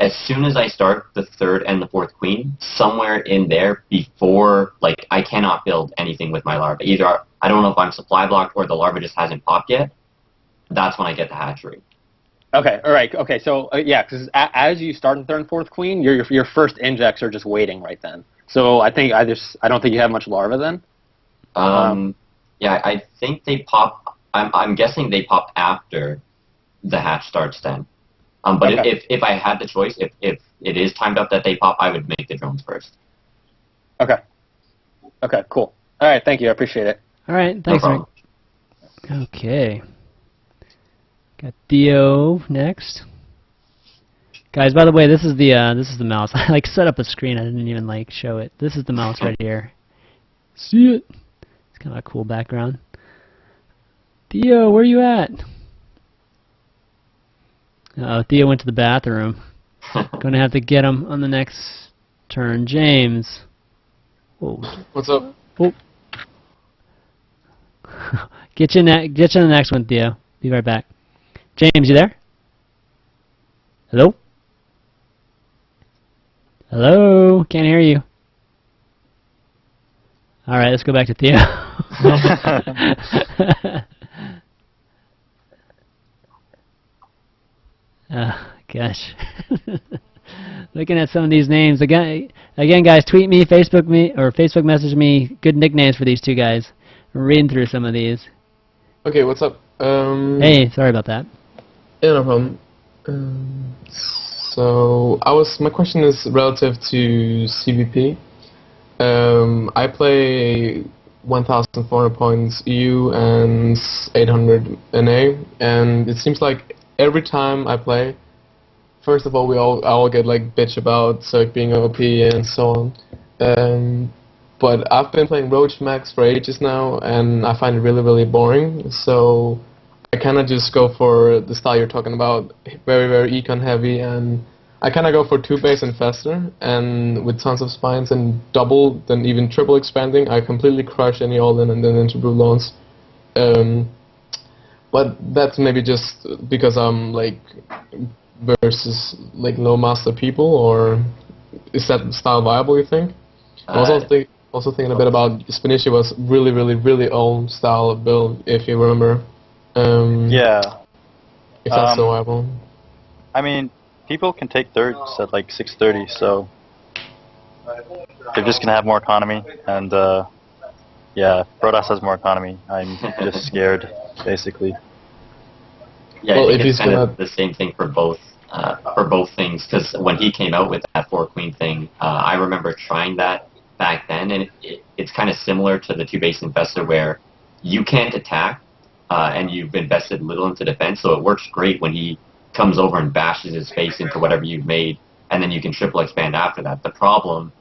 as soon as I start the third and the fourth queen, somewhere in there before, like, I cannot build anything with my larva. Either I don't know if I'm supply blocked or the larva just hasn't popped yet. That's when I get the hatchery. Okay, all right. Okay, so yeah, because as you start the third and fourth queen, your first injects are just waiting right then. So I don't think you have much larva then. Yeah, I think they pop. I'm guessing they pop after the hatch starts then. But okay. if I had the choice, if it is timed up that they pop, I would make the drones first. Okay. Okay, cool. All right, thank you. I appreciate it. All right, thanks, No Rick. Okay. Got Theo next. Guys, by the way, this is the mouse. I like set up a screen. I didn't even like show it. This is the mouse right here. See it? It's kind of a cool background. Theo, where you at? Uh-oh, Theo went to the bathroom. Gonna have to get him on the next turn. James. Whoa. What's up? Oh. Get you in the next one, Theo. Be right back. James, you there? Hello? Hello? Can't hear you. All right, let's go back to Theo. Gosh. Looking at some of these names again, guys. Tweet me, Facebook message me. Good nicknames for these two guys. I'm reading through some of these. Okay, what's up? Hey, sorry about that. Yeah, no problem. So my question is relative to CVP. I play 1,400 points EU and 800 NA, and it seems like every time I play, first of all, I all get like bitch about Zerg being OP and so on. But I've been playing Roach Max for ages now, and I find it really, really boring. So I kind of just go for the style you're talking about, very, very econ heavy, and I kind of go for 2-base Infestor, and with tons of spines and double, then even triple expanding, I completely crush any all-in and then into Blue Lawns. But that's maybe just because I'm like versus like low master people, or is that style viable, you think? Also thinking a bit about Spanishiwa's really, really, really old style of build, if you remember. Yeah. If that's so viable. I mean, people can take thirds at like 630, so they're just gonna have more economy, and yeah, Protoss has more economy. I'm just scared, basically. Yeah, well, I think it's kind of the same thing for both things, because when he came out with that 4-queen thing, I remember trying that back then, and it's kind of similar to the 2-base Infestor, where you can't attack, and you've invested little into defense, so it works great when he comes over and bashes his face into whatever you've made, and then you can triple expand after that. The problem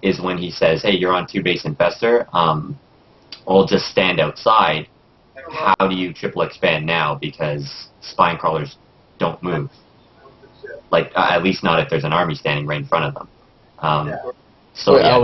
is when he says, hey, you're on 2-base Infestor, I'll just stand outside. How do you triple expand now? Because spine crawlers don't move. Like, at least not if there's an army standing right in front of them. So wait, yeah, I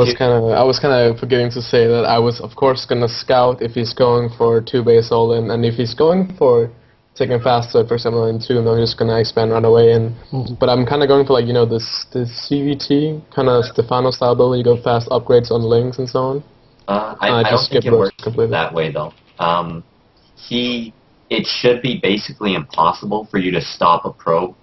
was kind of forgetting to say that I was of course gonna scout if he's going for 2-base all-in, and if he's going for taking faster, for example, in 2, and I'm just gonna expand right away. But I'm kind of going for like this CVT kind of Stefano style build. You go fast upgrades on links and so on. I don't think it works completely that way though. It should be basically impossible for you to stop a probe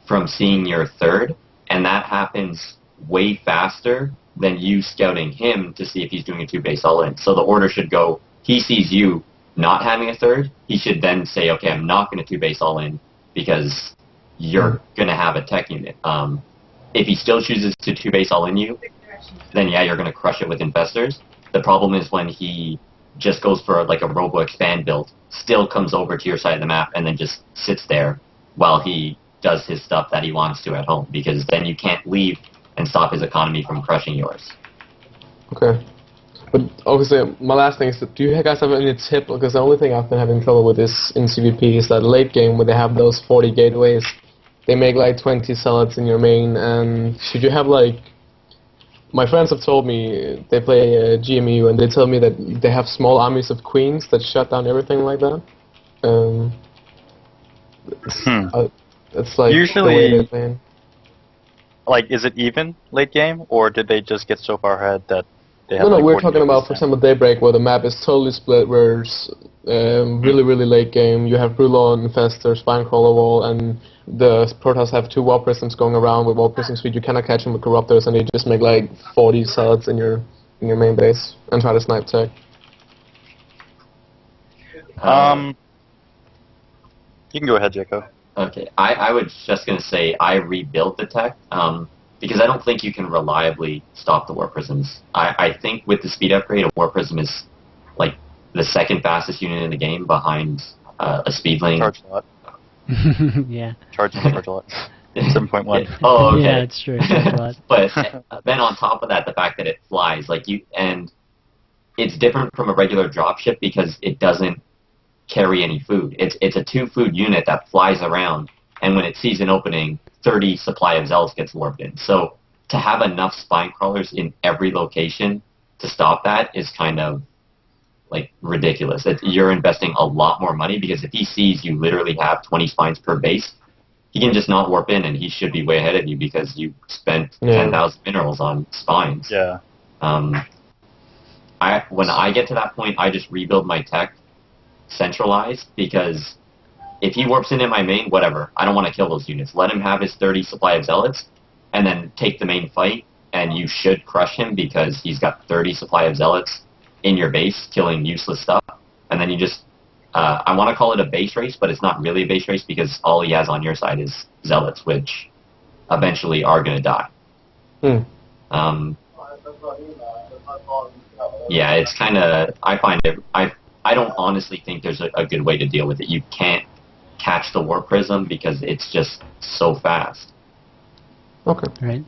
from seeing your third, and that happens way faster than you scouting him to see if he's doing a 2-base all-in. So the order should go, he sees you not having a third, he should then say, okay, I'm not going to 2-base all-in because you're going to have a tech unit. If he still chooses to 2-base all-in you, then yeah, you're going to crush it with Infestors. The problem is when he just goes for like a robo-expand build, still comes over to your side of the map, and then just sits there while he does his stuff that he wants to at home, because then you can't leave and stop his economy from crushing yours. Okay. But obviously, my last thing is, do you guys have any tip? Because the only thing I've been having trouble with is in CVP is that late game when they have those 40 gateways, they make like 20 zealots in your main, and should you have like... My friends have told me they play GMU, and they tell me that they have small armies of queens that shut down everything like that. It's like Usually, the way they're playing. like, is it even late game, or did they just get so far ahead that they have No, like we're talking about, for 40%? example, Daybreak, where the map is totally split, where it's really late game. You have Brulon, Infestor, Spinecrawler Wall, and the Protoss have 2 Warp Prisms going around with Warp Prism speed. You cannot catch them with Corruptors, and you just make like 40 salads in your main base and try to snipe tech. You can go ahead, JEcho. Okay, I was just going to say I rebuilt the tech because I don't think you can reliably stop the Warp Prisms. I think with the speed upgrade, a Warp Prism is like the second fastest unit in the game behind a speed lane. Charge a lot. Yeah. Charge a lot. 7.1. Oh, okay. Yeah, it's true. Charge a lot. But then on top of that, the fact that it flies, and it's different from a regular dropship because it doesn't carry any food. It's a 2 food unit that flies around, and when it sees an opening, 30 supply of Zealots gets warped in. So to have enough spine crawlers in every location to stop that is kind of like ridiculous. You're investing a lot more money because if he sees you literally have 20 spines per base, he can just not warp in and he should be way ahead of you because you spent 10,000 minerals on spines. Yeah. When I get to that point, I just rebuild my tech centralized because if he warps in my main, whatever. I don't want to kill those units. Let him have his 30 supply of Zealots and then take the main fight, and you should crush him because he's got 30 supply of Zealots in your base killing useless stuff. And then you just, I want to call it a base race, but it's not really a base race because all he has on your side is Zealots, which eventually are going to die. Yeah, it's kind of, I find it, I don't honestly think there's a good way to deal with it. You can't catch the Warp Prism because it's just so fast. Okay. Right.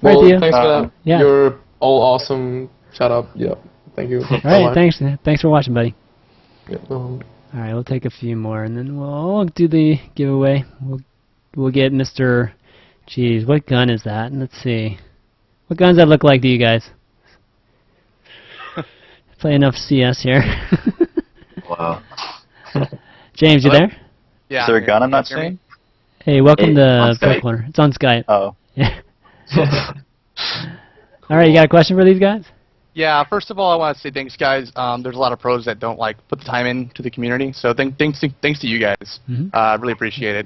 Well, Theo. thanks for that. Yeah. You're all awesome. Shut up. Yep. Thank you. All right. Thanks for watching, buddy. Yep. All right, we'll take a few more, and then we'll do the giveaway. We'll get Mr. Geez, what gun is that? Let's see. What guns that look like to you guys? Play enough CS here. Wow. James, you there? Yeah. Is there a gun I'm not seeing? Hey, welcome on to Skype. Corner. It's on Skype. Oh. Yeah. All right, you got a question for these guys? Yeah. First of all, I want to say thanks, guys. There's a lot of pros that don't put the time into the community, so thanks to you guys. Really appreciate it.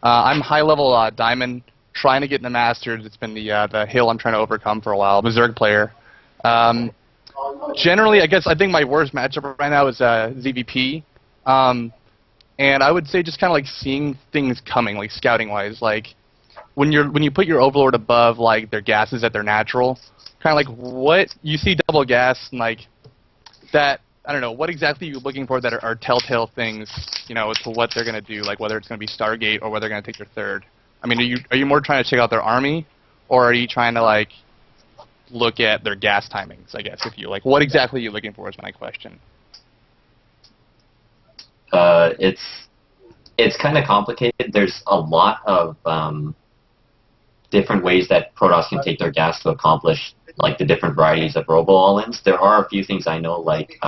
I'm high level diamond, trying to get in the Masters. It's been the hill I'm trying to overcome for a while. I'm a Zerg player. Generally, I think my worst matchup right now is ZVP. And I would say just kind of like seeing things coming, like scouting wise, like when you put your Overlord above like their gases at their natural, kind of like what you see double gas and like that. I don't know what exactly you're looking for that are telltale things, to what they're gonna do, like whether it's gonna be Stargate or whether they're gonna take their third. I mean, are you more trying to check out their army, or are you trying to like look at their gas timings? I guess if you like, what exactly are you looking for is my question. It's kind of complicated. There's a lot of different ways that Protoss can take their gas to accomplish like the different varieties of robo all-ins. There are a few things I know, like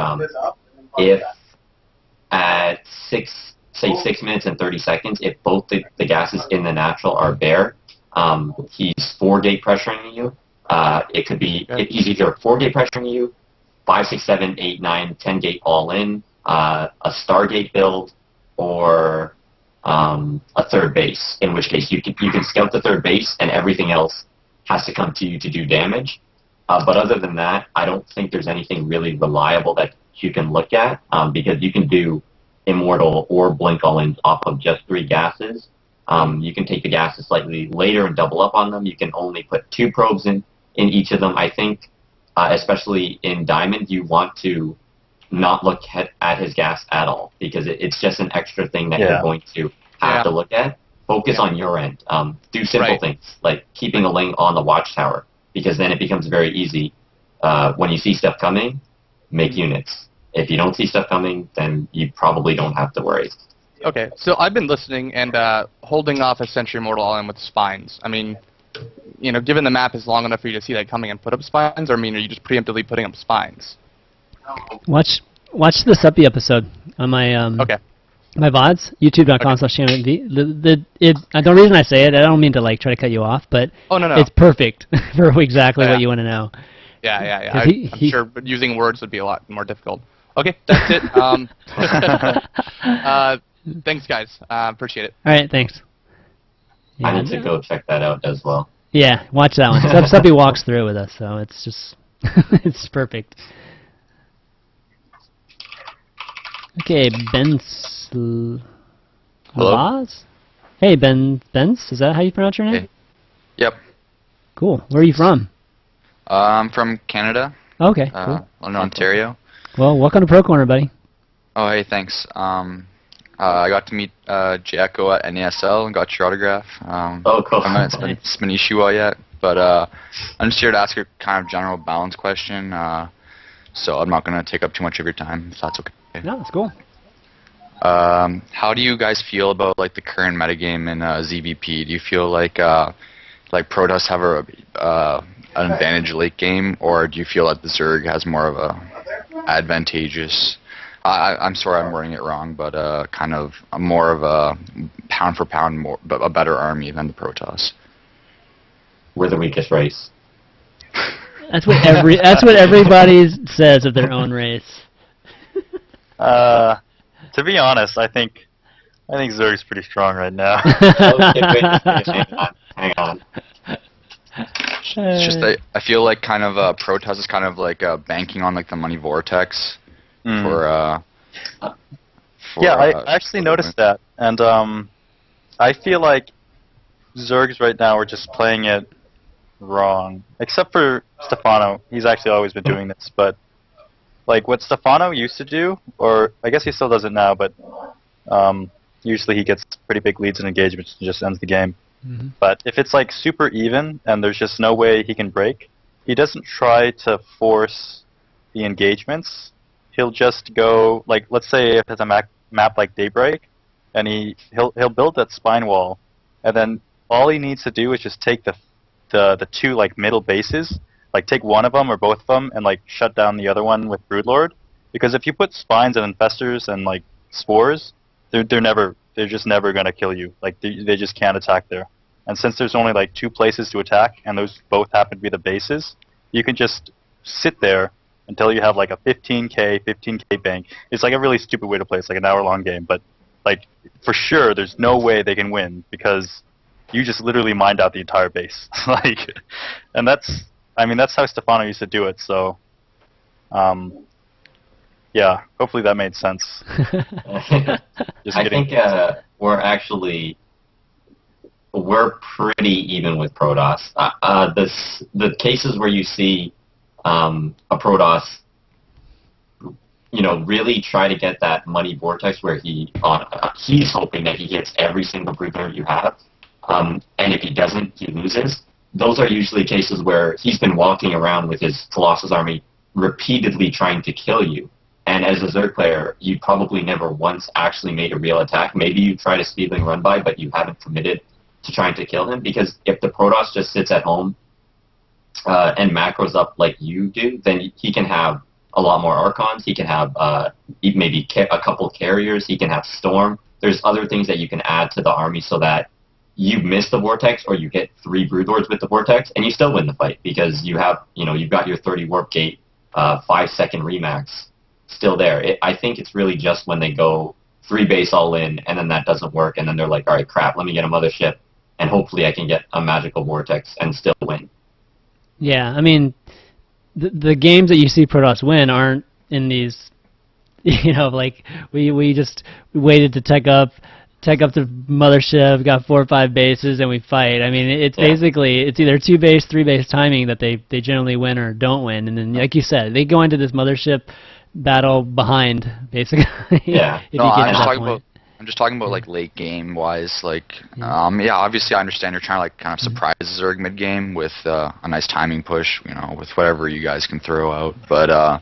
if at 6 minutes and 30 seconds, if both the gases in the natural are bare, he's 4-gate pressuring you. It could be he's either 4-gate pressuring you, 5, 6, 7, 8, 9, 10-gate all-in, a Stargate build, or a third base, in which case you can scout the third base and everything else has to come to you to do damage. But other than that, I don't think there's anything really reliable that you can look at because you can do Immortal or Blink all-ins off of just 3 gases. You can take the gases slightly later and double up on them. You can only put 2 probes in each of them. I think, especially in Diamond, you want to not look at his gas at all because it's just an extra thing that you're going to have to look at. Focus on your end. Do simple things like keeping a Ling on the watchtower because then it becomes very easy. When you see stuff coming, make units. If you don't see stuff coming, then you probably don't have to worry. Okay, so I've been listening and holding off a Century Immortal all-in with spines. I mean, given the map is long enough for you to see that coming and put up spines, or are you just preemptively putting up spines? Watch the Suppy episode on my My VODs, youtube.com/ChanmanV. The reason I say it, I don't mean to like try to cut you off, but Oh, no. it's perfect for exactly what you want to know. Yeah. 'Cause I'm sure but using words would be a lot more difficult. Okay, that's it. Thanks, guys. Appreciate it. All right, thanks. I need to go check that out as well. Yeah, watch that one. Subby walks through with us, so it's just it's perfect. Okay, Hello? Hey, Benz, is that how you pronounce your name? Hey. Yep. Cool. Where are you from? I'm from Canada. Okay, cool. London, Ontario. Well, welcome to Pro Corner, buddy. Oh, hey, thanks. I got to meet JEcho at NASL and got your autograph. Oh, cool. I haven't met Spanishiwa yet, but I'm just here to ask a kind of general balance question. So I'm not going to take up too much of your time, if that's okay. No, that's cool. How do you guys feel about like the current metagame in ZVP? Do you feel like Protoss have an advantage late game, or do you feel that the Zerg has more of a advantageous? I'm sorry, I'm wording it wrong, but kind of more of a pound for pound, a better army than the Protoss. We're the weakest race. That's what everybody says of their own race. To be honest, I think Zerg's pretty strong right now. Okay, wait, hang on. It's just that I feel like kind of Protoss is kind of like banking on like the money vortex for yeah, I actually noticed that, and I feel like Zergs right now are just playing it wrong, except for Stefano. He's actually always been doing this, but like what Stefano used to do, or I guess he still does it now, but usually he gets pretty big leads in engagements and just ends the game. Mm-hmm. But if it's like super even and there's just no way he can break, he doesn't try to force the engagements. He'll just go, like, let's say if it's a map like Daybreak, and he'll build that spine wall, and then all he needs to do is just take the two like middle bases, like take one of them or both of them, and like shut down the other one with Broodlord. Because if you put spines and infestors and like spores, they're just never gonna kill you. Like they just can't attack there. And since there's only like two places to attack, and those both happen to be the bases, you can just sit there until you have like a 15k bank. It's like a really stupid way to play. It's like an hour-long game, but like for sure, there's no way they can win because you just literally mined out the entire base. Like, and that's how Stefano used to do it. So, yeah, hopefully that made sense. Just I kidding. think we're pretty even with Protoss. The cases where you see a Protoss, really try to get that money vortex where he's hoping that he hits every single breeder you have, and if he doesn't, he loses. Those are usually cases where he's been walking around with his Colossus army repeatedly trying to kill you. And as a Zerg player, you probably never once actually made a real attack. Maybe you tried a speedling run by, but you haven't committed to trying to kill him, because if the Protoss just sits at home and macros up like you do, then he can have a lot more Archons. He can have maybe a couple carriers. He can have Storm. There's other things that you can add to the army so that you miss the Vortex or you get 3 Broodlords with the Vortex, and you still win the fight because you have, you've got your 30 Warp Gate, 5-second Remax still there. I think it's really just when they go 3 base all in, and then that doesn't work, and then they're like, all right, crap, let me get a mothership, and hopefully I can get a magical Vortex and still win. Yeah, I mean, the games that you see Protoss win aren't in these, like we just waited to tech up the mothership, got 4 or 5 bases, and we fight. I mean, it's basically, it's either 2 base, 3 base timing that they generally win or don't win, and then like you said, they go into this mothership battle behind, basically. Yeah. If No, you get I'm to just that talking point. I'm just talking about like late game wise, like yeah, obviously I understand you're trying to like kind of surprise Zerg mid game with a nice timing push, with whatever you guys can throw out. But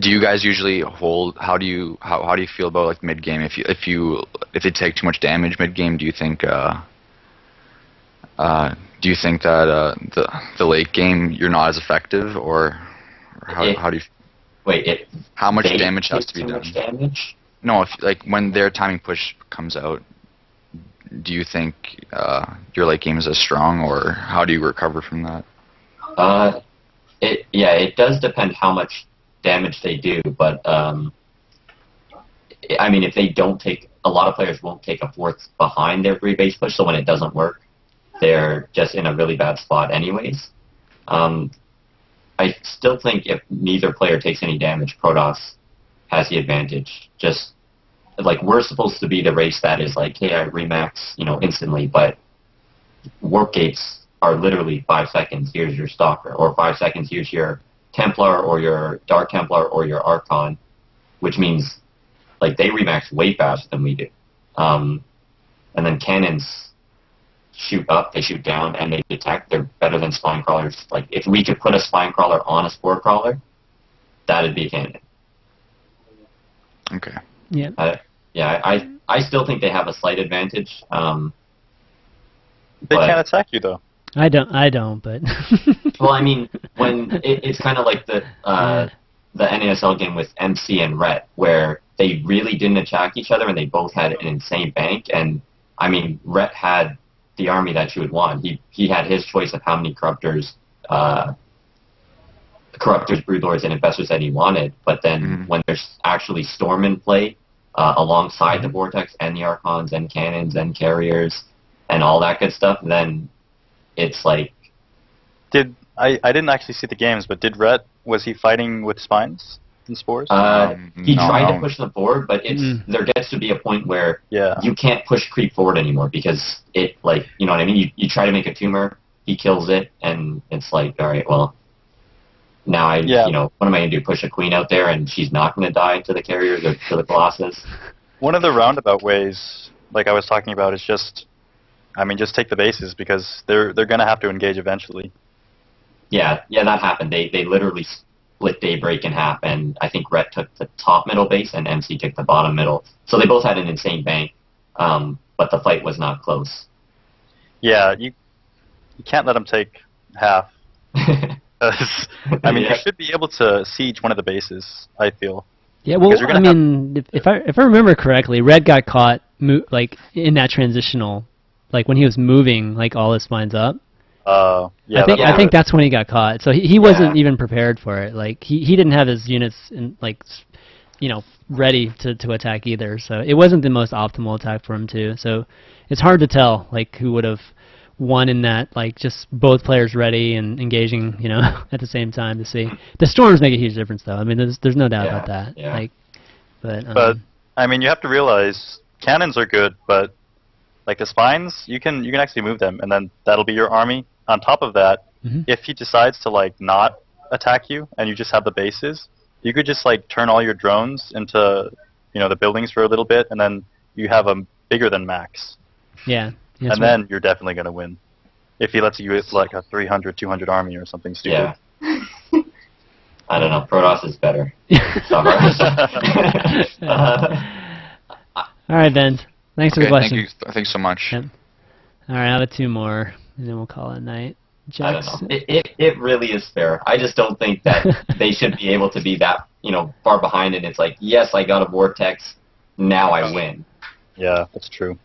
do you guys usually hold? How do you feel about like mid game? If they take too much damage mid game, do you think that the late game you're not as effective, or how do you? Wait, how much damage has to be done? Much damage? No, if like when their timing push comes out, do you think your late game is as strong, or how do you recover from that? It does depend how much damage they do, but I mean, if they don't take, a lot of players won't take a fourth behind their 3 base push, so when it doesn't work, they're just in a really bad spot anyways. I still think if neither player takes any damage, Protoss has the advantage. Just, like, we're supposed to be the race that is like, hey, I remax, instantly, but warp gates are literally 5 seconds, here's your Stalker, or 5 seconds, here's your Templar, or your Dark Templar, or your Archon, which means, like, they remax way faster than we do. And then cannons shoot up, they shoot down, and they detect. They're better than spine crawlers. Like, if we could put a spine crawler on a spore crawler, that'd be a cannon. Okay. Yeah. I still think they have a slight advantage. They can't attack you though. I don't, but. Well, I mean, when it's kind of like the NASL game with MC and Rhett, where they really didn't attack each other, and they both had an insane bank. And I mean, Rhett had the army that you would want. He had his choice of how many corruptors, broodlords, and infestors that he wanted. But then when there's actually Storm in play, alongside the Vortex and the Archons and cannons and carriers and all that good stuff, then it's like... I didn't actually see the games, but was he fighting with spines and spores? He tried to push the board, but there gets to be a point where you can't push creep forward anymore, because it, like, you know what I mean? You try to make a tumor, he kills it, and it's like, all right, well, now what am I going to do? Push a queen out there, and she's not going to die to the carriers or to the Colossus? One of the roundabout ways, like I was talking about, is just take the bases, because they're going to have to engage eventually. Yeah, that happened. They literally split Daybreak in half, and I think Rhett took the top middle base, and MC took the bottom middle. So they both had an insane bank, but the fight was not close. Yeah, you can't let them take half. I mean, you should be able to see each one of the bases, I feel. Yeah, well, I mean, if I remember correctly, Red got caught in that transitional, like when he was moving like all his spines up. I think that's when he got caught. So he wasn't even prepared for it. Like he didn't have his units ready to attack either. So it wasn't the most optimal attack for him too. So it's hard to tell like who would have won in that, like just both players ready and engaging, at the same time to see. The storms make a huge difference though. I mean, there's no doubt about that. Yeah. Like, but I mean, you have to realize cannons are good, but like the spines, you can actually move them, and then that'll be your army. On top of that, if he decides to like not attack you and you just have the bases, you could just like turn all your drones into the buildings for a little bit, and then you have them bigger than max. Yeah. And then you're definitely going to win. If he lets you use like a 300, 200 army or something stupid. Yeah. I don't know. Protoss is better. All right, Ben. Thanks for the question. Thanks so much. Yep. All right, I have 2 more, and then we'll call it night. I don't know. It really is fair. I just don't think that they should be able to be that far behind, and it's like, yes, I got a Vortex, now I win. Yeah, that's true.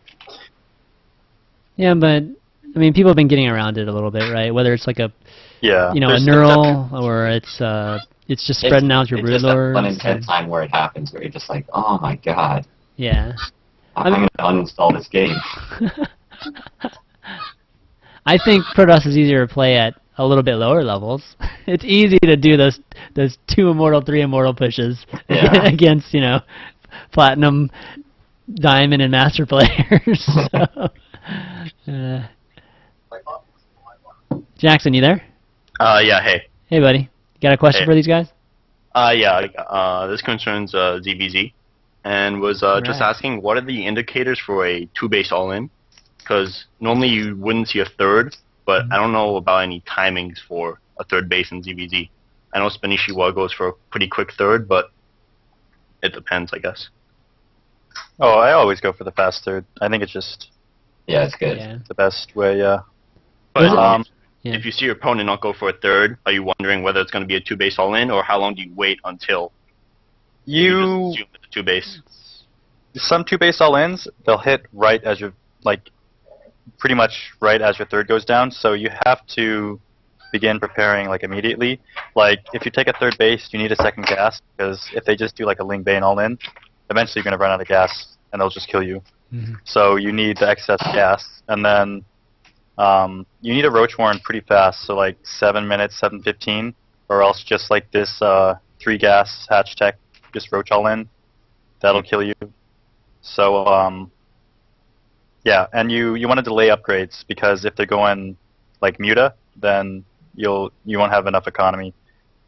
Yeah, but I mean, people have been getting around it a little bit, right? Whether it's like a a There's neural, or it's just spreading out your broodlords. It's just that one in 10 time where it happens, where you're just like, oh my god. Yeah. I'm going to uninstall this game. I think Protoss is easier to play at a little bit lower levels. It's easy to do those 2 immortal, 3 immortal pushes against platinum, diamond, and master players. Jackson, you there? Yeah. Hey. Hey, buddy. You got a question for these guys? Yeah. This concerns ZVZ, and was just asking, what are the indicators for a 2-base all-in? Because normally you wouldn't see a third, but I don't know about any timings for a third base in ZVZ. I know Spanishiwa goes for a pretty quick third, but it depends, I guess. Oh, I always go for the fast third. I think it's just... Yeah, it's good. Yeah. The best way, yeah. But if you see your opponent not go for a third, are you wondering whether it's going to be a 2-base all-in, or how long do you wait until you just assume it's a 2-base? some 2 base all-ins, they'll hit right as your, like, pretty much right as your third goes down, so you have to begin preparing, like, immediately. Like, if you take a third base, you need a second gas, because if they just do, like, a Ling Bane all-in, eventually you're going to run out of gas, and they'll just kill you. Mm-hmm. So you need the excess gas, and then you need a Roach Warren pretty fast, so, like, 7 minutes, 7:15, or else just, like, this 3 gas hatch tech, just Roach all-in, that'll kill you. So, yeah, and you want to delay upgrades, because if they're going, like, Muta, then you won't have enough economy.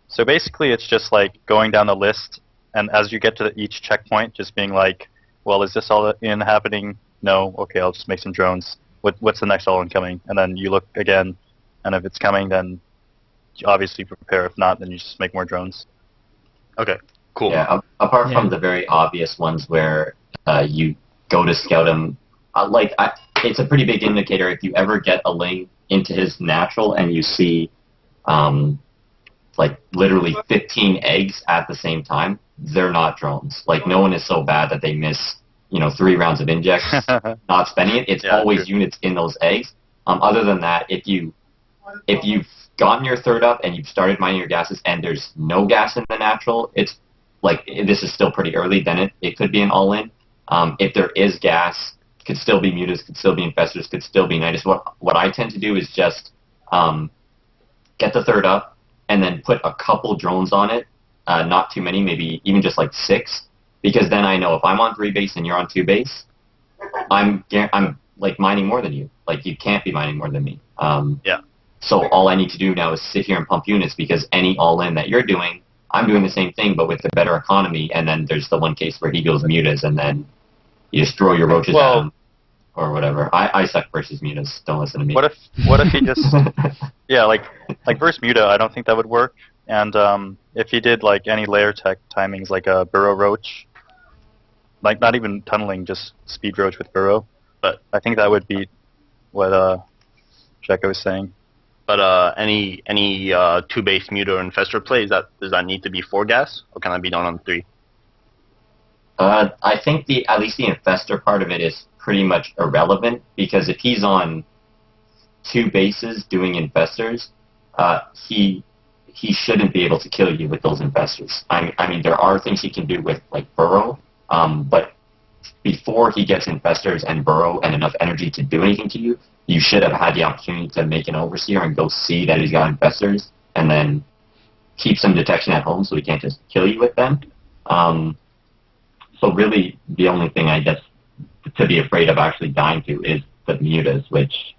So basically it's just, like, going down the list, and as you get to each checkpoint, just being like, well, is this all-in happening? No? Okay, I'll just make some drones. What's the next all-in coming? And then you look again, and if it's coming, then you obviously prepare. If not, then you just make more drones. Okay, cool. Yeah, apart from the very obvious ones where you go to scout him, it's a pretty big indicator if you ever get a Ling into his natural and you see, like, literally 15 eggs at the same time, they're not drones. Like, no one is so bad that they miss, 3 rounds of injects not spending it. It's always units in those eggs. Other than that, if you've gotten your third up and you've started mining your gases and there's no gas in the natural, it's like, this is still pretty early, then it could be an all-in. If there is gas, could still be mutas, could still be infestors, could still be nidus. What I tend to do is just get the third up and then put a couple drones on it, not too many, maybe even just like 6, because then I know if I'm on 3 base and you're on 2 base, I'm like mining more than you. Like, you can't be mining more than me. Yeah. So all I need to do now is sit here and pump units, because any all-in that you're doing, I'm doing the same thing, but with a better economy, and then there's the one case where he goes mutas, and then you just throw your roaches at him, or whatever. I suck versus mutas. Don't listen to me. What if he just yeah, like versus muta, I don't think that would work. And if he did, like, any layer tech timings, like a burrow roach, like, not even tunneling, just speed roach with burrow, but I think that would be what JEcho was saying. But any 2 base muta or infestor play, does that need to be 4 gas, or can that be done on 3? I think at least the infestor part of it is pretty much irrelevant, because if he's on 2 bases doing infestors, he shouldn't be able to kill you with those infestors. I mean, there are things he can do with, like, burrow, but before he gets infestors and burrow and enough energy to do anything to you, you should have had the opportunity to make an overseer and go see that he's got infestors, and then keep some detection at home so he can't just kill you with them. So really, the only thing I guess to be afraid of actually dying to is the mutas, which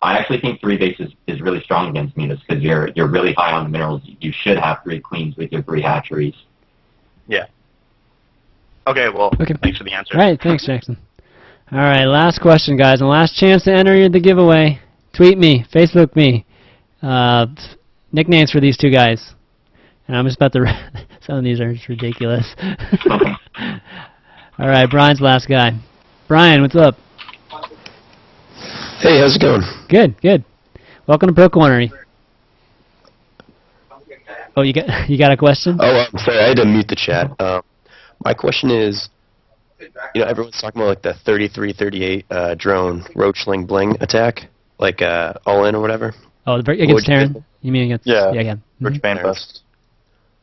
I actually think 3 base is really strong against mutas, because you're really high on the minerals. You should have 3 queens with your 3 hatcheries. Yeah. Okay, well, thanks for the answer. All right, thanks, Jackson. All right, last question, guys, and last chance to enter the giveaway. Tweet me, Facebook me, nicknames for these 2 guys. And I'm just about to... some of these are just ridiculous. All right, Brian's the last guy. Brian, what's up? Hey, how's it going? Good, good. Welcome to Pro Corner. Oh, you got a question? Oh, I'm sorry, I had to mute the chat. My question is, everyone's talking about, like, the 33-38 drone Roachling Bling attack, like all in or whatever. Oh, against Terran? You mean against? Yeah, again. Roach Bane Fest.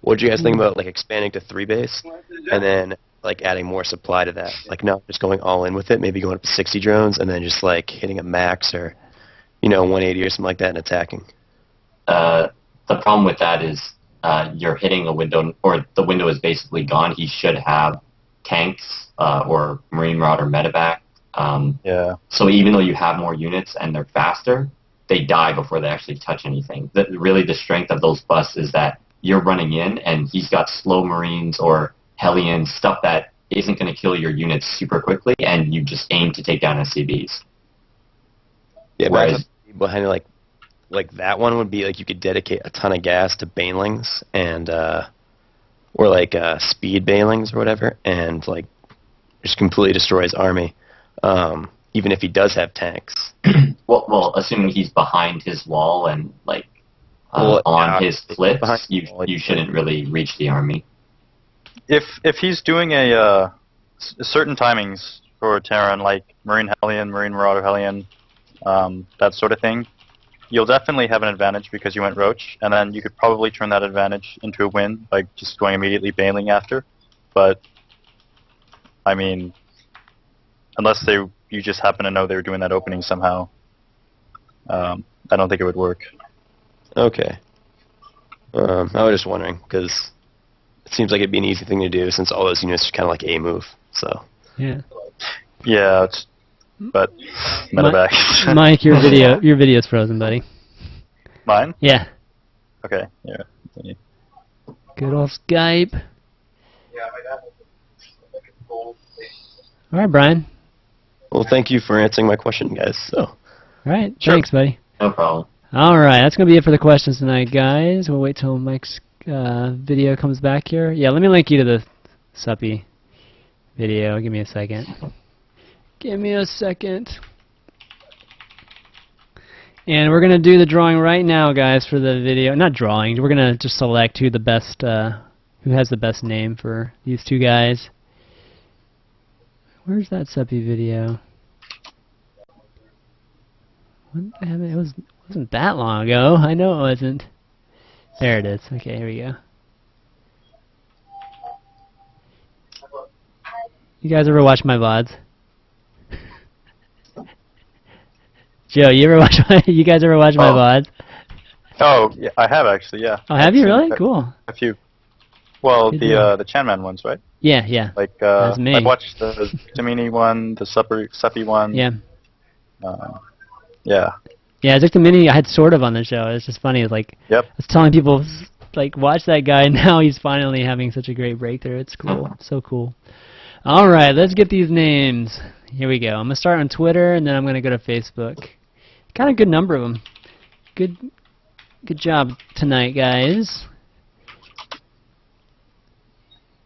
What do you guys think about, like, expanding to 3 base and then, like, adding more supply to that? Like, not just going all in with it, maybe going up to 60 drones and then just, like, hitting a max or, 180 or something like that and attacking. The problem with that is you're hitting a window, or the window is basically gone. He should have tanks or Marine Rod or Medevac. Yeah. So even though you have more units and they're faster, they die before they actually touch anything. Really, the strength of those busts is that you're running in, and he's got slow Marines or Hellions, stuff that isn't going to kill your units super quickly, and you just aim to take down SCBs. Yeah, whereas behind like that one would be like you could dedicate a ton of gas to banelings and or like speed banelings or whatever, and like just completely destroy his army, even if he does have tanks. well, assuming he's behind his wall and like on his cliffs, you shouldn't really reach the army. If he's doing a certain timings for Terran, like Marine Hellion, Marine Marauder Hellion, that sort of thing, you'll definitely have an advantage because you went Roach, and then you could probably turn that advantage into a win by just going immediately bailing after. But I mean, unless you just happen to know they were doing that opening somehow, I don't think it would work. Okay. I was just wondering, because it seems like it'd be an easy thing to do since all those units are kind of like a move, so. Yeah. Yeah, but medevac. Mike, your video's frozen, buddy. Mine? Yeah. Okay, yeah. Good old Skype. All right, Brian. Well, thank you for answering my question, guys. So. All right, Sure. thanks, buddy. No problem. All right, that's going to be it for the questions tonight, guys. We'll wait till Mike's video comes back here. Yeah, let me link you to the Suppy video. Give me a second. Give me a second. And we're going to do the drawing right now, guys, for the video. Not drawing. We're going to just select who the best, who has the best name for these two guys. Where's that Suppy video? It wasn't that long ago. I know it wasn't. There it is. Okay, here we go. You guys ever watch my VODs? Joe, you guys ever watch my VODs? Oh, yeah, I have actually, yeah. Oh, have you really? Cool. A few. Well, Good the Chanman ones, right? Yeah, yeah. Like, That's me. I watched the Tamini one, the Suppy one. Yeah. Yeah. Yeah, Mini I had sort of on the show. It's just funny. It's like, Yep. I was telling people, like, watch that guy, and now he's finally having such a great breakthrough. It's cool. So cool. All right, let's get these names. Here we go. I'm going to start on Twitter, and then I'm going to go to Facebook. Got a good number of them. Good job tonight, guys.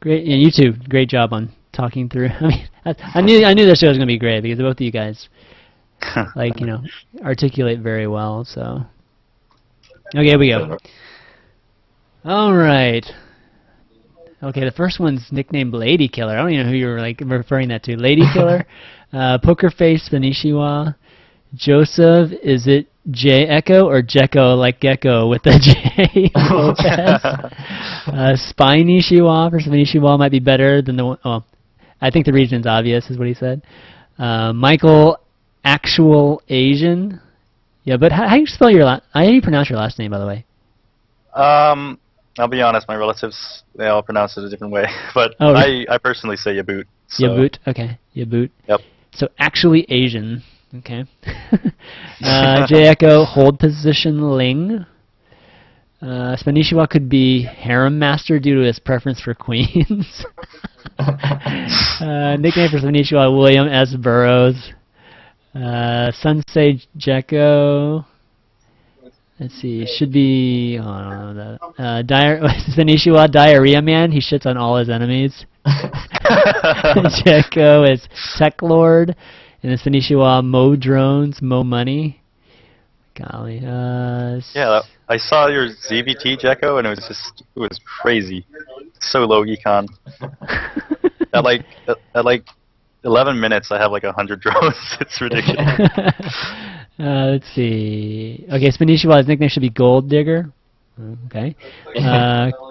Great, and you too. Great job on talking through. I mean, I knew this show was going to be great because both of you guys, like, you know, articulate very well. So, okay, here we go. All right. Okay, the first one's nicknamed Lady Killer. I don't even know who you were like referring that to. Lady Killer, Poker Face Spanishiwa, Joseph. Is it JEcho or JEcho like gecko with the J? Spanishiwa for Spanishiwa might be better than the one. Oh, I think the region's obvious is what he said. Michael, actual Asian. Yeah, but how do you spell your how do you pronounce your last name, by the way? I'll be honest, my relatives, they all pronounce it a different way. But Oh, I personally say Yaboot. So. Yaboot, okay. Yaboot. Yep. So actually Asian. Okay. JEcho, hold position Ling. Spanishiwa could be harem master due to his preference for queens. Nickname for Spanishiwa, William S. Burroughs. Sensei JEcho. Let's see, should be Spanishiwa, Diarrhea Man. He shits on all his enemies. JEcho is Tech Lord, and then Spanishiwa, Mo Drones, Mo Money. Golly. Yeah, I saw your ZVT JEcho, and it was crazy. So low econ. at like 11 minutes, I have like 100 drones. It's ridiculous. Let's see. Okay, Spanishiwa's nickname should be Gold Digger. Okay.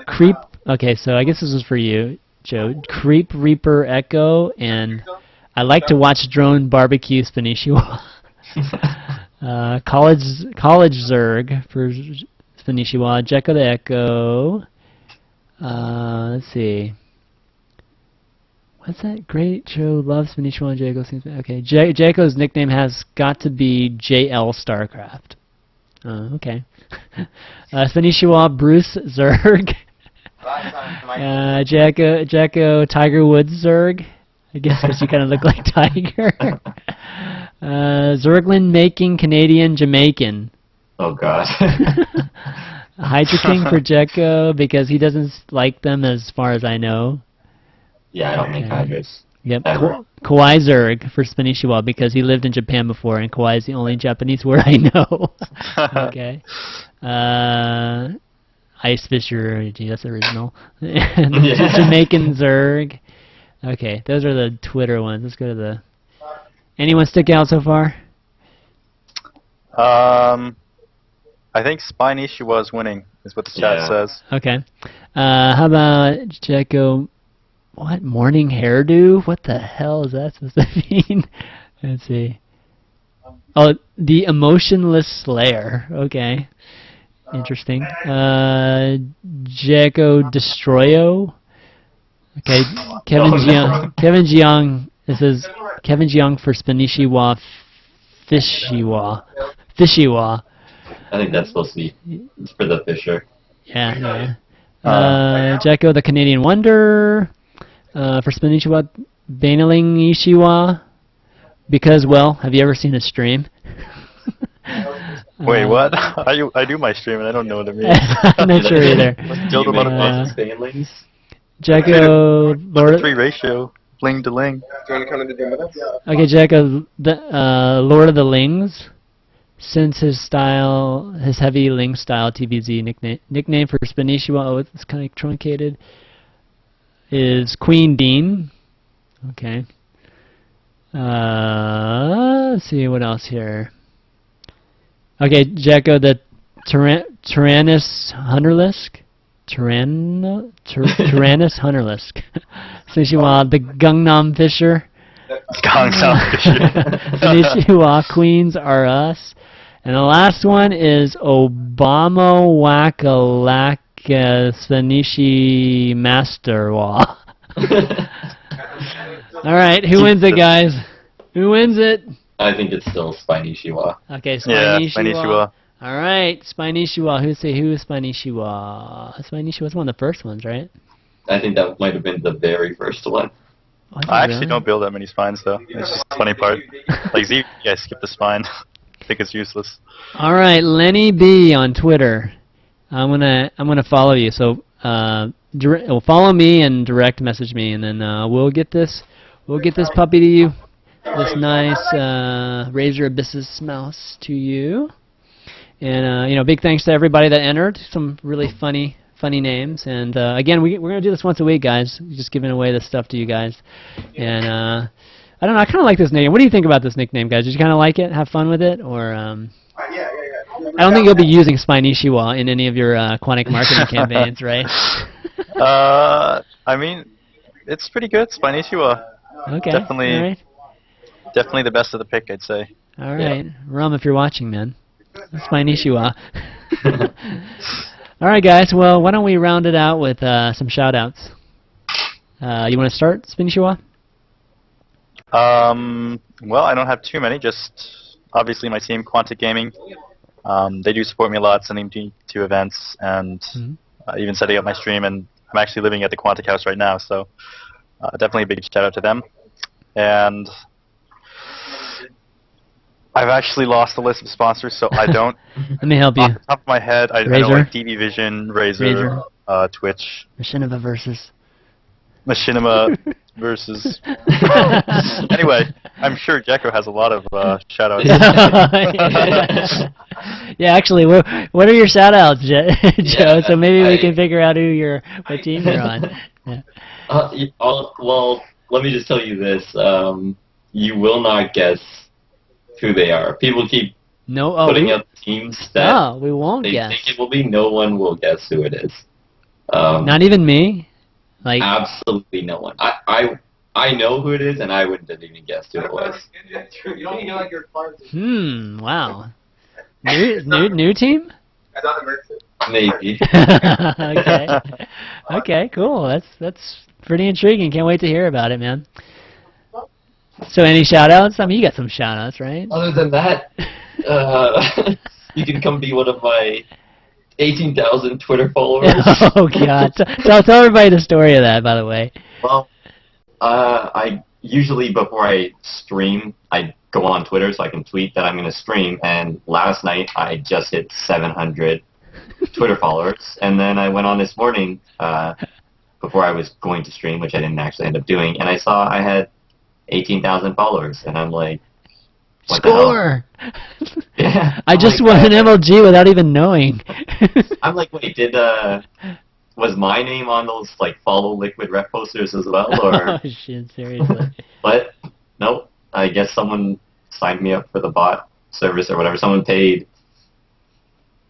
Creep. Okay, so I guess this is for you, Joe. Creep Reaper Echo, and I like to watch Drone Barbecue Spanishiwa. College Zerg for Spanishiwa. JEcho the Echo. Let's see. What's that? Great Joe loves Spanishiwa and JEcho. Seems okay. JEcho's nickname has got to be JL Starcraft. Okay. Spanishiwa Bruce Zerg. JEcho Tiger Woods Zerg. I guess because you kind of look like Tiger. Zerglin making Canadian Jamaican. Oh God. Hydra King for JEcho because he doesn't like them as far as I know. Yeah, I don't make Hydras. Yep. Kawaii Zerg for Spanishiwa because he lived in Japan before, and Kawaii is the only Japanese word I know. Okay. Ice Fisher, gee, that's original. Jamaican Zerg. Okay, those are the Twitter ones. Let's go to the... Anyone stick out so far? I think Spinishiwa is winning, is what the chat says. Okay. How about JEcho? What? Morning hairdo? What the hell is that supposed to mean? Let's see. Oh, the emotionless slayer. Okay. Interesting. JEcho Destroyo. Okay. Kevin Jiang. This is Kevin Jiang for Spanishiwa Fishiwa. I think that's supposed to be for the Fisher. Yeah. JEcho the Canadian Wonder. For Spanishiwa Banaling Ishiwa. Because, well, have you ever seen a stream? Wait, what? I do my stream and I don't know what it means. I'm not sure either. JEcho Lord 3 ratio, Ling to Ling. Okay, JEcho the Lord of the Lings. Since his heavy Ling style TVZ nickname for Spanishiwa, oh, it's kind of truncated, is Queen Dean. Okay. Let's see what else here. Okay, JEcho the Tyrannus Hunterlisk. Tyrannus Hunterlisk. Spanishiwa the Gangnam Fisher. Gangnam Fisher. Spanishiwa Queens Are Us. And the last one is Obama Wakalaka Sanishi Masterwa. Alright, who wins it, guys? Who wins it? I think it's still Spinishiwa. Okay, Spinishiwa. Yeah, Spinishiwa. Alright, Spinishiwa. Who is Spinishiwa? Spinishiwa's one of the first ones, right? I think that might have been the very first one. Oh, I actually don't build that many spines though. It's just the funny part. Like Z, I skip the spine. I think it's useless. All right, Lenny B on Twitter. I'm gonna follow you. So follow me and direct message me, and then we'll get this puppy to you. This nice Razor Abyssus mouse to you. And big thanks to everybody that entered. Some really funny names. And again, we're gonna do this once a week, guys. Just giving away this stuff to you guys. And I don't know. I kind of like this nickname. What do you think about this nickname, guys? Did you kind of like it? Have fun with it, or? I don't think you'll be using Spinishiwa in any of your Quantic marketing campaigns, right? I mean, it's pretty good, Spinishiwa. Okay. Definitely. All right. Definitely the best of the pick, I'd say. All right, Rum, if you're watching, man. Spinishiwa. All right, guys. Well, why don't we round it out with some shout-outs? You want to start, Spinishiwa? Well, I don't have too many. Just obviously my team, Quantic Gaming. They do support me a lot, sending me to events, and even setting up my stream. And I'm actually living at the Quantic house right now, so definitely a big shout-out to them. And I've actually lost the list of sponsors, so I don't. Let me help you. Off the top of my head, I know like DB Vision, Razer. Twitch. Machinima versus. Machinima versus. Anyway, I'm sure JEcho has a lot of shout-outs. Yeah, actually, what are your shout-outs, Joe? So maybe we can figure out what team you're on. Yeah. Well, let me just tell you this. You will not guess who they are. People keep putting up teams that we won't they guess. think it will be. No one will guess who it is. Not even me? Like absolutely no one. I know who it is, and I wouldn't have even guessed who it was. Wow. New team? Maybe. Okay, cool. That's pretty intriguing. Can't wait to hear about it, man. So any shout-outs? I mean, you got some shout-outs, right? Other than that, you can come be one of my 18,000 Twitter followers. Oh, God. Tell everybody the story of that, by the way. Well, I usually, before I stream, I go on Twitter so I can tweet that I'm going to stream, and last night I just hit 700 Twitter followers, and then I went on this morning before I was going to stream, which I didn't actually end up doing, and I saw I had 18,000 followers, and I'm like, what Score! The hell? Yeah. I just won an MLG without even knowing. I'm like, wait, was my name on those like follow Liquid rep posters as well, or? Oh shit, seriously. But nope. I guess someone signed me up for the bot service or whatever. Someone paid,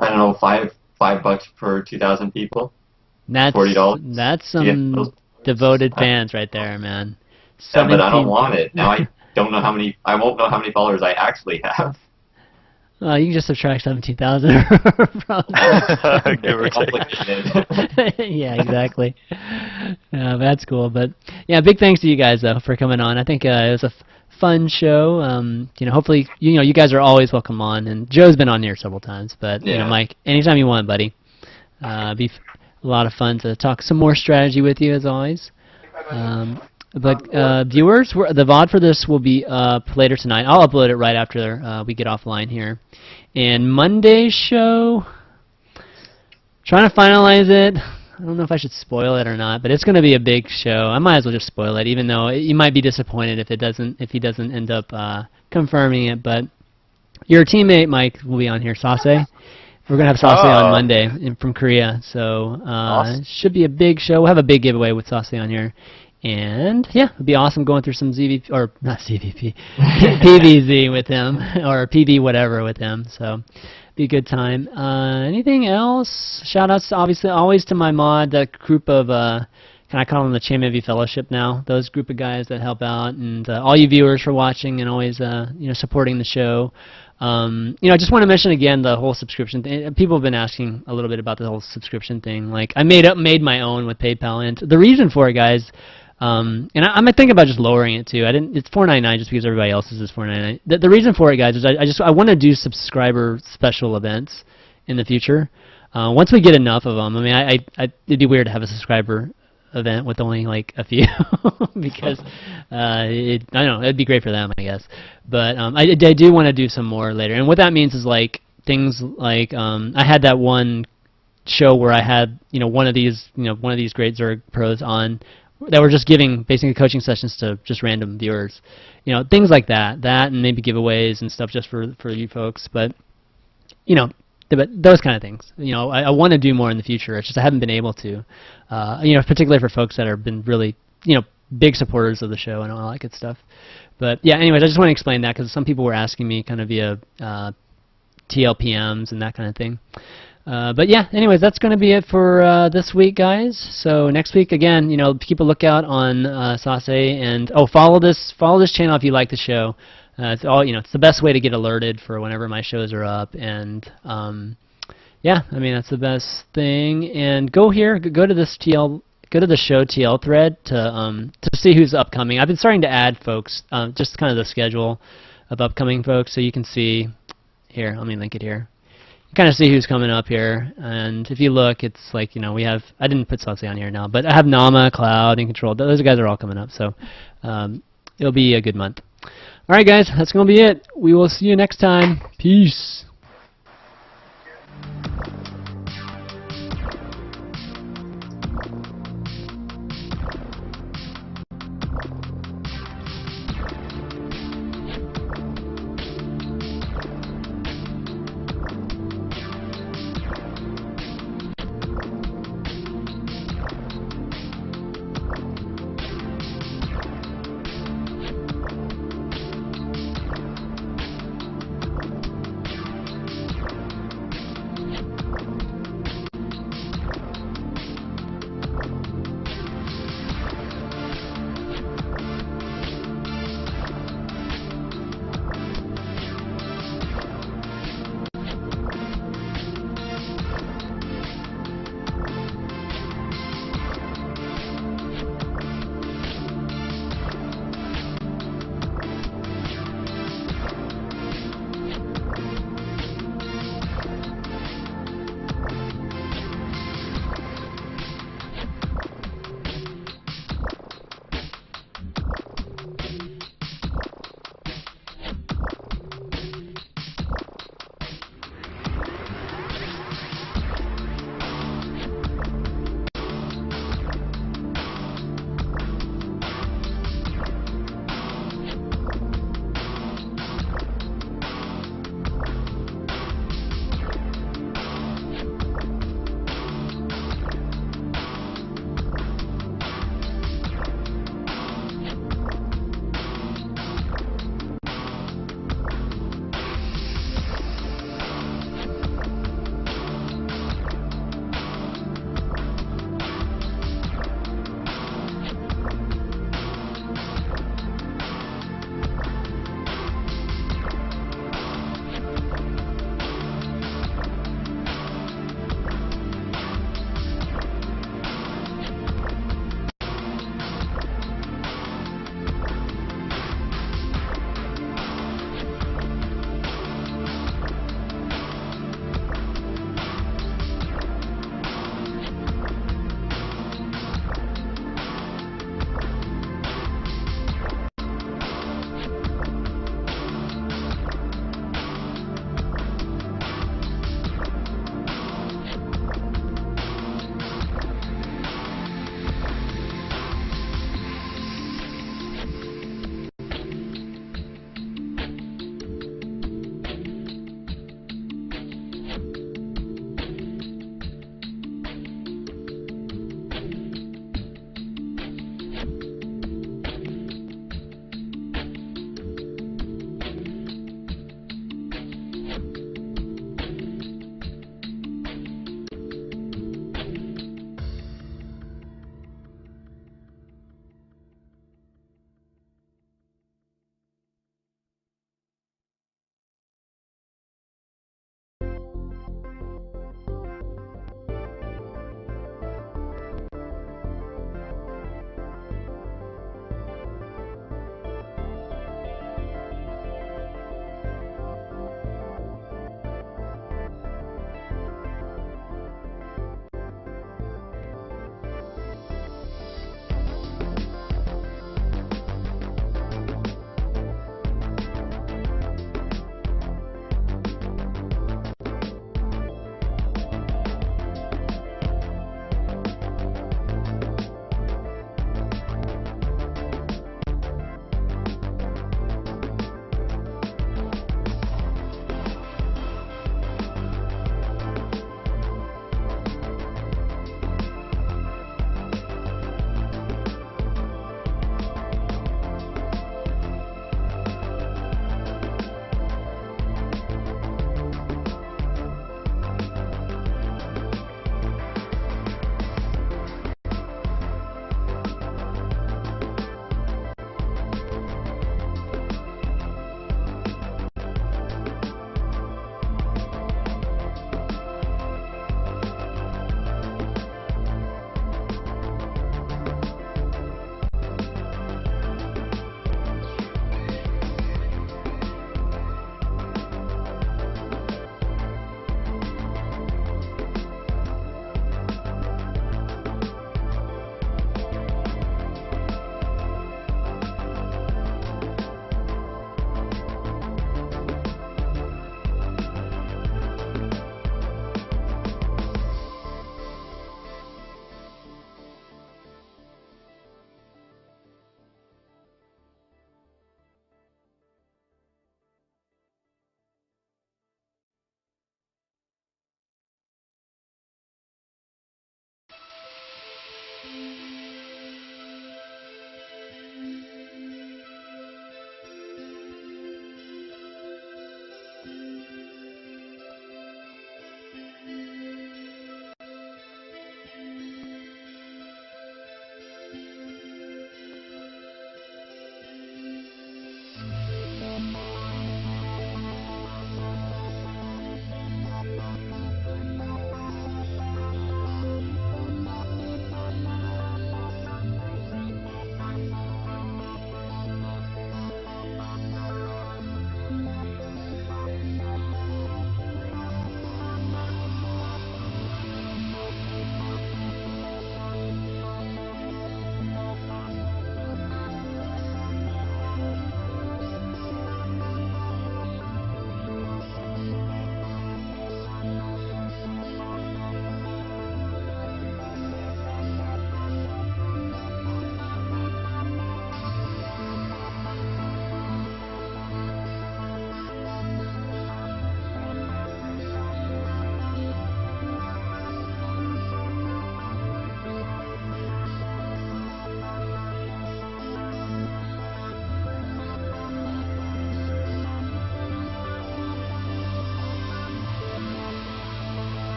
I don't know, $5 per 2,000 people. That's $40. That's some devoted fans right there, man. Yeah, but I don't want it. Now I don't know how many. I won't know how many followers I actually have. You can just subtract 17,000. Give or take. Yeah, exactly. That's cool. But yeah, big thanks to you guys though for coming on. I think it was a fun show. Hopefully, you guys are always welcome on. And Joe's been on here several times. But Mike, anytime you want, buddy. Be a lot of fun to talk some more strategy with you as always. But viewers, the VOD for this will be up later tonight. I'll upload it right after we get offline here. And Monday's show, trying to finalize it. I don't know if I should spoil it or not, but it's going to be a big show. I might as well just spoil it, even though you might be disappointed if he doesn't end up confirming it. But your teammate Mike will be on here, Sase. We're going to have Sase on Monday from Korea, so Awesome. It should be a big show. We'll have a big giveaway with Sase on here. And yeah, it'd be awesome going through some ZVP, or not ZVP, PVZ with him, or PV whatever with him, so be a good time. Anything else? Shout outs obviously always to my mod, that group of, can I call them the ChanmanV Fellowship now? Those group of guys that help out, and all you viewers for watching and always supporting the show. I just want to mention again the whole subscription thing. People have been asking a little bit about the whole subscription thing. Like I made my own with PayPal, and the reason for it, guys. And I'm thinking about just lowering it too. It's $4.99 just because everybody else's is $4.99. The reason for it, guys, is I want to do subscriber special events in the future. Once we get enough of them, I mean, it'd be weird to have a subscriber event with only like a few because I don't know, it'd be great for them, I guess. But I do want to do some more later, and what that means is like things like I had that one show where I had one of these great Zerg pros on. That were just giving basically coaching sessions to just random viewers, things like that and maybe giveaways and stuff just for you folks. But but those kind of things. I want to do more in the future. It's just I haven't been able to. Particularly for folks that have been really big supporters of the show and all that good stuff. But yeah, anyways, I just want to explain that because some people were asking me kind of via TLPMs and that kind of thing. But yeah, anyways, that's going to be it for this week, guys. So next week, again, keep a lookout on Sase, and follow this channel if you like the show. It's all it's the best way to get alerted for whenever my shows are up, and yeah, I mean that's the best thing. And go to this show TL thread to see who's upcoming. I've been starting to add folks, just kind of the schedule of upcoming folks, so you can see here. Let me link it here. Kind of see who's coming up here, and if you look, it's like we have. I didn't put Sase on here now, but I have Nama, Cloud, and Control. Those guys are all coming up, so it'll be a good month. All right, guys, that's gonna be it. We will see you next time. Peace.